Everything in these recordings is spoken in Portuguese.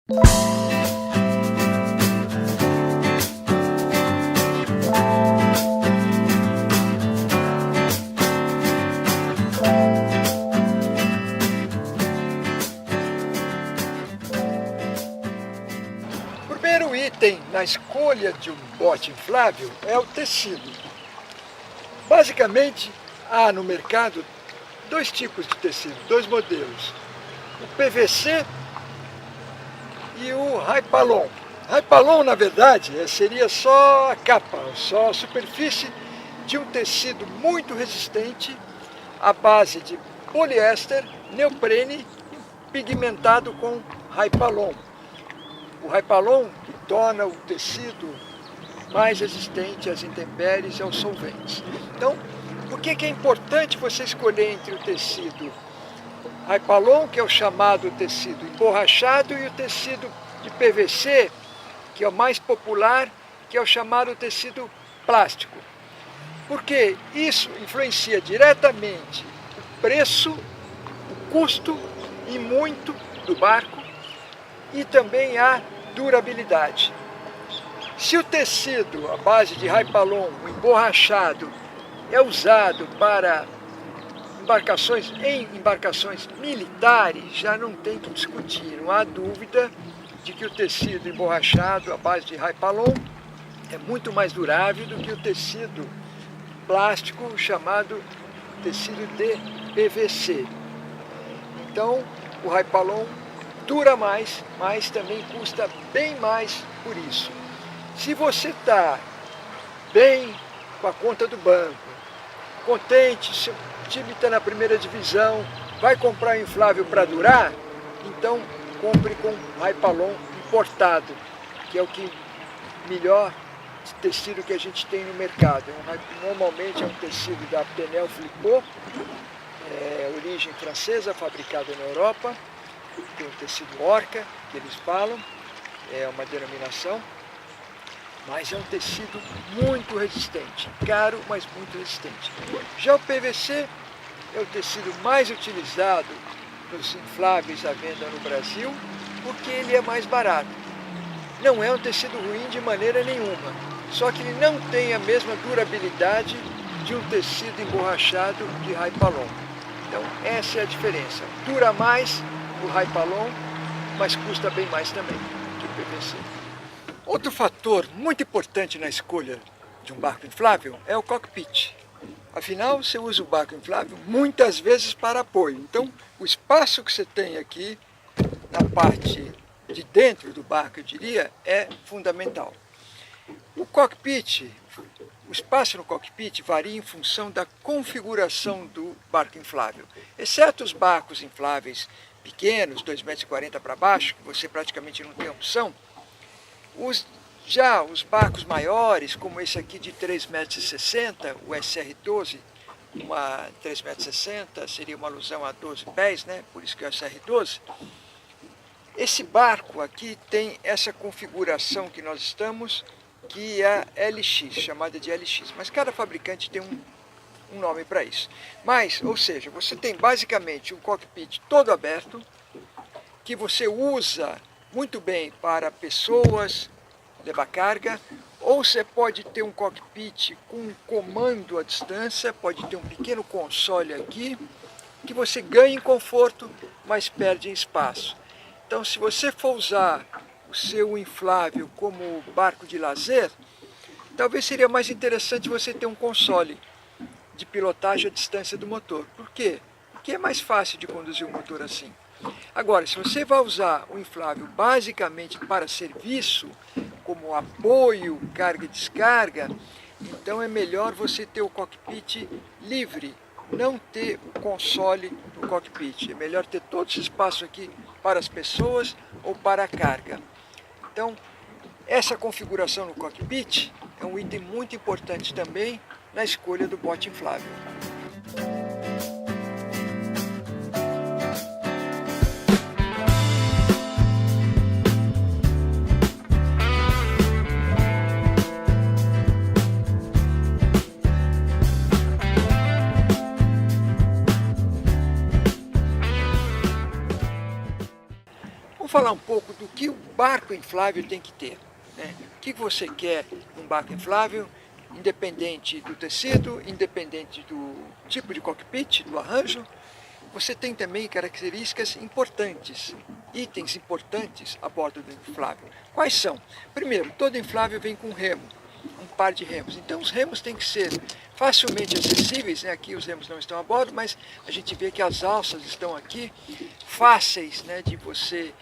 O primeiro item na escolha de um bote inflável é o tecido. Basicamente, há no mercado dois tipos de tecido, dois modelos. O PVC e o Hypalon. Hypalon, na verdade, seria só a capa, só a superfície de um tecido muito resistente à base de poliéster, neoprene pigmentado com Hypalon. O Hypalon que torna o tecido mais resistente às intempéries e aos solventes. Então, por que é importante você escolher entre o tecido Hypalon, que é o chamado tecido emborrachado, e o tecido de PVC, que é o mais popular, que é o chamado tecido plástico? Porque isso influencia diretamente o preço, o custo e muito do barco e também a durabilidade. Se o tecido, à base de Hypalon, o emborrachado, é usado para embarcações militares, já não tem que discutir, não há dúvida de que o tecido emborrachado à base de Hypalon é muito mais durável do que o tecido plástico chamado tecido de PVC. Então, o Hypalon dura mais, mas também custa bem mais por isso. Se você está bem com a conta do banco, contente, seu time está na primeira divisão, vai comprar inflável para durar, então compre com Hypalon importado, que é o que melhor tecido que a gente tem no mercado. Normalmente é um tecido da Penel Flipot, origem francesa, fabricado na Europa. Tem o tecido Orca, que eles falam, é uma denominação, mas é um tecido muito resistente, caro, mas muito resistente. Já o PVC é o tecido mais utilizado nos infláveis à venda no Brasil, porque ele é mais barato. Não é um tecido ruim de maneira nenhuma, só que ele não tem a mesma durabilidade de um tecido emborrachado de Hypalon. Então essa é a diferença. Dura mais o Hypalon, mas custa bem mais também que o PVC. Outro fator muito importante na escolha de um barco inflável é o cockpit. Afinal, você usa o barco inflável muitas vezes para apoio. Então, o espaço que você tem aqui na parte de dentro do barco, eu diria, é fundamental. O cockpit, o espaço no cockpit varia em função da configuração do barco inflável. Exceto os barcos infláveis pequenos, 2,40 m para baixo, que você praticamente não tem opção, já os barcos maiores, como esse aqui de 3,60 m, o SR12, uma 3,60 m, seria uma alusão a 12 pés, né? Por isso que é o SR12. Esse barco aqui tem essa configuração que nós estamos, que é a LX, chamada de LX, mas cada fabricante tem um nome para isso. Mas, ou seja, você tem basicamente um cockpit todo aberto, que você usa muito bem para pessoas, levar carga, ou você pode ter um cockpit com um comando à distância, pode ter um pequeno console aqui, que você ganha em conforto, mas perde em espaço. Então, se você for usar o seu inflável como barco de lazer, talvez seria mais interessante você ter um console de pilotagem à distância do motor. Por quê? Porque é mais fácil de conduzir o motor assim. Agora, se você vai usar o inflável basicamente para serviço, como apoio, carga e descarga, então é melhor você ter o cockpit livre, não ter o console no cockpit. É melhor ter todo esse espaço aqui para as pessoas ou para a carga. Então, essa configuração no cockpit é um item muito importante também na escolha do bote inflável. falar um pouco do que o barco inflável tem que ter, né? O que você quer num barco inflável, independente do tecido, independente do tipo de cockpit, do arranjo. Você tem também características importantes, itens importantes a bordo do inflável. Quais são? Primeiro, todo inflável vem com remo, um par de remos. Então os remos têm que ser facilmente acessíveis, né? Aqui os remos não estão a bordo, mas a gente vê que as alças estão aqui, fáceis, né, de você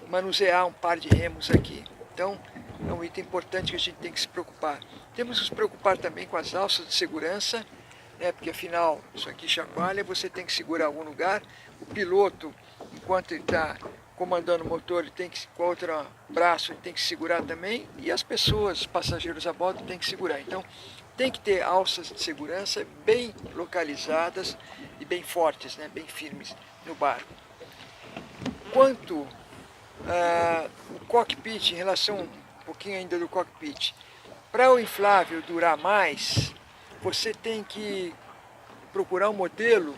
manusear um par de remos aqui. Então é um item importante que a gente tem que se preocupar. Temos que se preocupar também com as alças de segurança, né, porque afinal isso aqui chacoalha, você tem que segurar em algum lugar. O piloto, enquanto ele está comandando o motor, ele tem que, com o outro braço, ele tem que segurar também, e as pessoas, os passageiros a bordo, tem que segurar. Então tem que ter alças de segurança bem localizadas e bem fortes, né, bem firmes no barco. Quanto o cockpit, em relação um pouquinho ainda do cockpit, para o inflável durar mais, você tem que procurar um modelo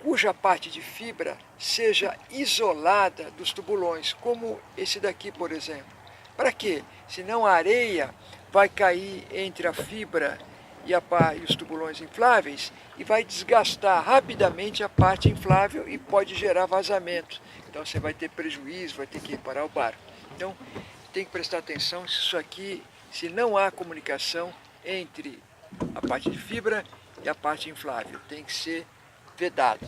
cuja parte de fibra seja isolada dos tubulões, como esse daqui, por exemplo. Para quê? Senão a areia vai cair entre a fibra e os tubulões infláveis e vai desgastar rapidamente a parte inflável e pode gerar vazamento. Então você vai ter prejuízo, vai ter que reparar o barco. Então tem que prestar atenção se isso aqui, se não há comunicação entre a parte de fibra e a parte inflável, tem que ser vedado.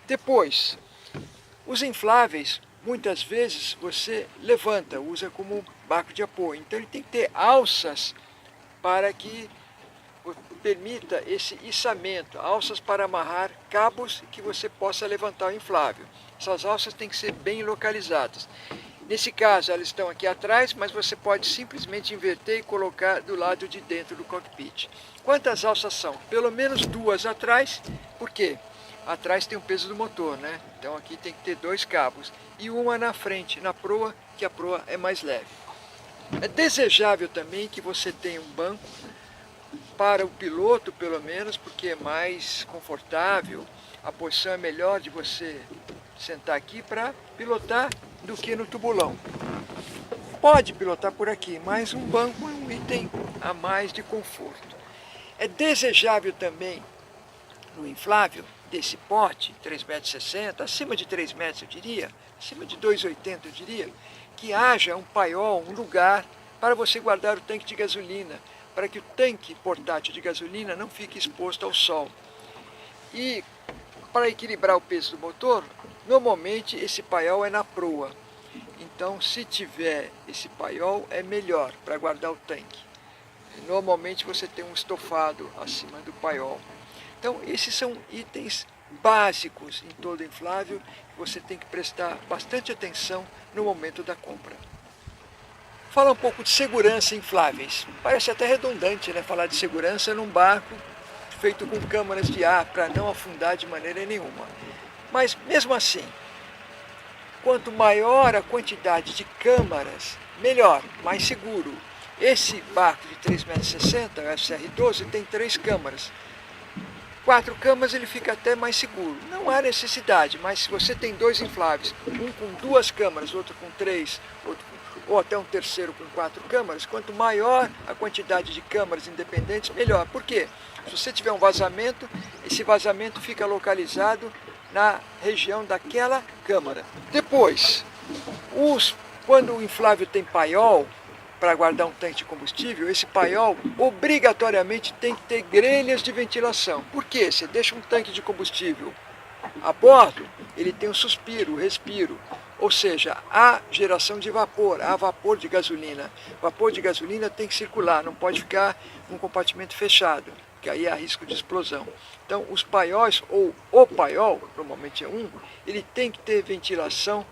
Depois, os infláveis, muitas vezes você levanta, usa como barco de apoio. Então ele tem que ter alças para que permita esse içamento, alças para amarrar cabos que você possa levantar o inflável. Essas alças têm que ser bem localizadas. Nesse caso, elas estão aqui atrás, mas você pode simplesmente inverter e colocar do lado de dentro do cockpit. Quantas alças são? Pelo menos duas atrás, por quê? Atrás tem o peso do motor, né? Então aqui tem que ter dois cabos. E uma na frente, na proa, que a proa é mais leve. É desejável também que você tenha um banco, para o piloto pelo menos, porque é mais confortável, a posição é melhor de você sentar aqui para pilotar do que no tubulão. Pode pilotar por aqui, mas um banco é um item a mais de conforto. É desejável também no inflável desse porte, 3,60 m, acima de 3 metros eu diria, acima de 2,80 eu diria, que haja um paiol, um lugar para você guardar o tanque de gasolina, para que o tanque portátil de gasolina não fique exposto ao sol. E para equilibrar o peso do motor, normalmente esse paiol é na proa. Então, se tiver esse paiol, é melhor para guardar o tanque. Normalmente você tem um estofado acima do paiol. Então, esses são itens básicos em todo inflável que você tem que prestar bastante atenção no momento da compra. Falar um pouco de segurança em infláveis. Parece até redundante, né, falar de segurança num barco feito com câmaras de ar para não afundar de maneira nenhuma. Mas mesmo assim, quanto maior a quantidade de câmaras, melhor, mais seguro. Esse barco de 3,60 m, o FCR-12, tem 3 câmaras. 4 câmaras ele fica até mais seguro. Não há necessidade, mas se você tem 2 infláveis, um com 2 câmaras, outro com 3, ou até um terceiro com 4 câmaras, quanto maior a quantidade de câmaras independentes, melhor. Por quê? Se você tiver um vazamento, esse vazamento fica localizado na região daquela câmara. Depois, quando o inflável tem paiol, para guardar um tanque de combustível, esse paiol obrigatoriamente tem que ter grelhas de ventilação. Por quê? Você deixa um tanque de combustível a bordo, ele tem um suspiro, respiro, ou seja, há geração de vapor, há vapor de gasolina. Vapor de gasolina tem que circular, não pode ficar num compartimento fechado, que aí há risco de explosão. Então, os paióis, ou o paiol, normalmente é um, ele tem que ter ventilação,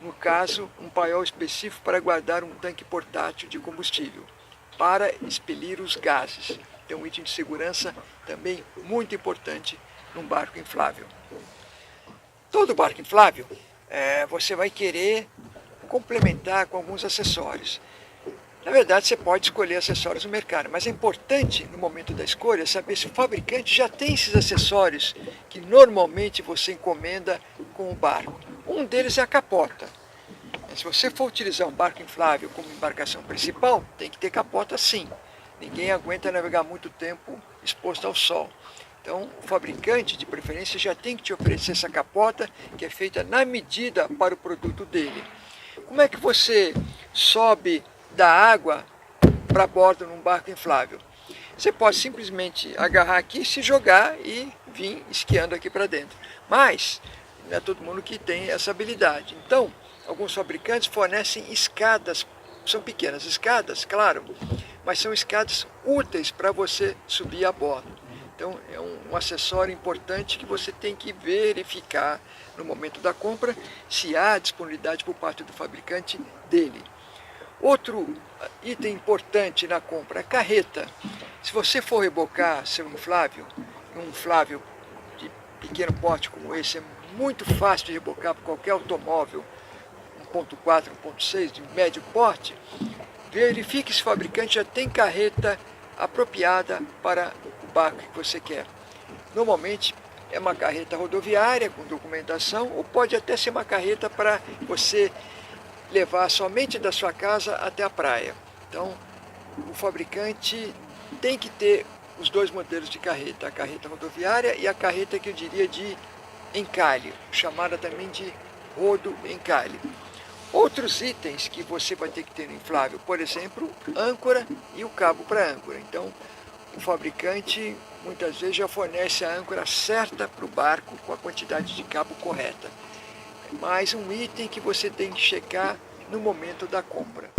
no caso, um paiol específico para guardar um tanque portátil de combustível, para expelir os gases. Então, um item de segurança também muito importante num barco inflável. Todo barco inflável, você vai querer complementar com alguns acessórios. Na verdade, você pode escolher acessórios no mercado, mas é importante, no momento da escolha, saber se o fabricante já tem esses acessórios que normalmente você encomenda com o barco. Um deles é a capota. Se você for utilizar um barco inflável como embarcação principal, tem que ter capota sim. Ninguém aguenta navegar muito tempo exposto ao sol. Então, o fabricante, de preferência, já tem que te oferecer essa capota, que é feita na medida para o produto dele. Como é que você sobe da água para bordo num barco inflável? Você pode simplesmente agarrar aqui, se jogar e vir esquiando aqui para dentro. Mas não é todo mundo que tem essa habilidade. Então, alguns fabricantes fornecem escadas, são pequenas escadas, claro, mas são escadas úteis para você subir a bordo. Então, é um acessório importante que você tem que verificar no momento da compra, se há disponibilidade por parte do fabricante dele. Outro item importante na compra é a carreta. Se você for rebocar seu inflável, um inflável de pequeno porte como esse, é muito fácil de rebocar por qualquer automóvel, 1.4, 1.6, de médio porte, verifique se o fabricante já tem carreta apropriada para o barco que você quer. Normalmente é uma carreta rodoviária com documentação, ou pode até ser uma carreta para você levar somente da sua casa até a praia. Então, o fabricante tem que ter os dois modelos de carreta, a carreta rodoviária e a carreta que eu diria de encalhe, chamada também de rodo-encalhe. Outros itens que você vai ter que ter no inflável, por exemplo, âncora e o cabo para âncora. Então, o fabricante muitas vezes já fornece a âncora certa para o barco com a quantidade de cabo correta. É mais um item que você tem que checar no momento da compra.